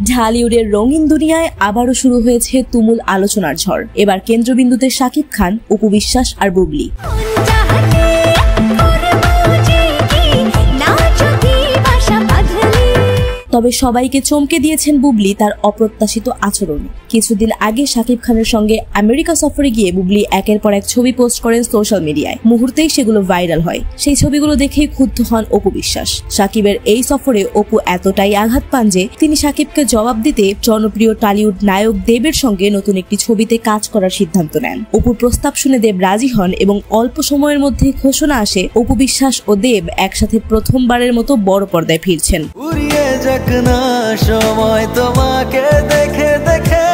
ঢালিউডের রঙিন দুনিয়ায় আবারও শুরু হয়েছে তুমুল আলোচনার ঝড়। এবার কেন্দ্রবিন্দুতে শাকিব খান, অপু বিশ্বাস আর বুবলি। তবে সবাইকে চমকে দিয়েছেন বুবলি তার অপ্রত্যাশিত আচরণে। কিছুদিন আগে শাকিব খানের সঙ্গে আমেরিকা সফরে গিয়ে বুবলি একের পর এক ছবি পোস্ট করেন সোশ্যাল মিডিয়ায়। মুহূর্তেই সেগুলো ভাইরাল হয়। সেই ছবিগুলো দেখেই ক্ষুব্ধ হন অপু বিশ্বাস। শাকিবের এই সফরে অপু এতটাই আঘাত পান যে তিনি শাকিবকে জবাব দিতে জনপ্রিয় টলিউড নায়ক দেবের সঙ্গে নতুন একটি ছবিতে কাজ করার সিদ্ধান্ত নেন। অপুর প্রস্তাব শুনে দেব রাজি হন এবং অল্প সময়ের মধ্যে ঘোষণা আসে অপু বিশ্বাস ও দেব একসাথে প্রথমবারের মতো বড় পর্দায় ফিরছেন। সময় তোমাকে দেখে দেখে।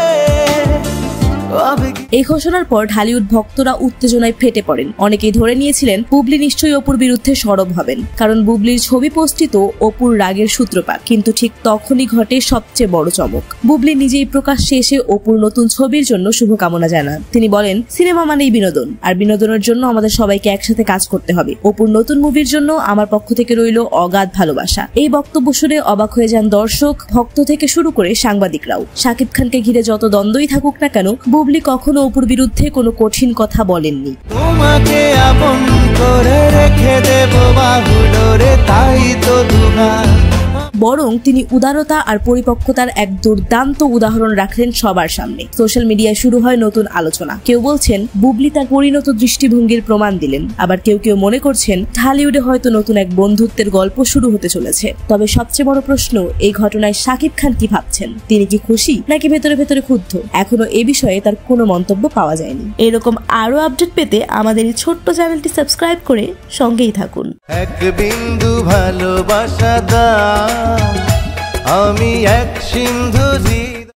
এই ঘোষণার পর ঢালিউড ভক্তরা উত্তেজনায় ফেটে পড়েন। অনেকেই ধরে নিয়েছিলেন বুবলি নিশ্চয়ই অপুর বিরুদ্ধে সরব হবেন, কারণ বুবলির ছবি পোস্টই তো অপুর রাগের সূত্রপাত। কিন্তু ঠিক তখনই ঘটে সবচেয়ে বড় চমক। বুবলি নিজেই প্রকাশ্যে এসে অপুর নতুন ছবির জন্য শুভকামনা জানান। তিনি বলেন, সিনেমা মানেই বিনোদন, আর বিনোদনের জন্য আমাদের সবাইকে একসাথে কাজ করতে হবে। অপুর নতুন মুভির জন্য আমার পক্ষ থেকে রইল অগাধ ভালোবাসা। এই বক্তব্য শুনে অবাক হয়ে যান দর্শক, ভক্ত থেকে শুরু করে সাংবাদিকরাও। শাকিব খানকে ঘিরে যত দ্বন্দ্বই থাকুক না কেন, বুবলি কখনো অপুর বিরুদ্ধে কোনো কঠিন কথা বলেননি। তোমাকে আপন করে রেখে দেব বাহুডোরে, তাই তো দুহাত। বরং তিনি উদারতা আর পরিপক্কতার এক দুর্দান্ত উদাহরণ রাখলেন সবার সামনে। সোশ্যাল মিডিয়ায় শুরু হয় নতুন আলোচনা। কেউ বলছেন বুবলি তার পরিণত দৃষ্টিভঙ্গির প্রমাণ দিলেন, আবার কেউ কেউ মনে করছেন ঢালিউডে হয়তো নতুন এক বন্ধুত্বের গল্প শুরু হতে চলেছে। তবে সবচেয়ে বড় প্রশ্ন, এই ঘটনায় শাকিব খান কি ভাবছেন? তিনি কি খুশি নাকি ভেতরে ভেতরে ক্ষুব্ধ? এখনো এ বিষয়ে তার কোনো মন্তব্য পাওয়া যায়নি। এরকম আরো আপডেট পেতে আমাদের এই ছোট্ট চ্যানেলটি সাবস্ক্রাইব করে সঙ্গেই থাকুন। এক বিন্দু ভালোবাসা দাও, আমি এক সিন্ধু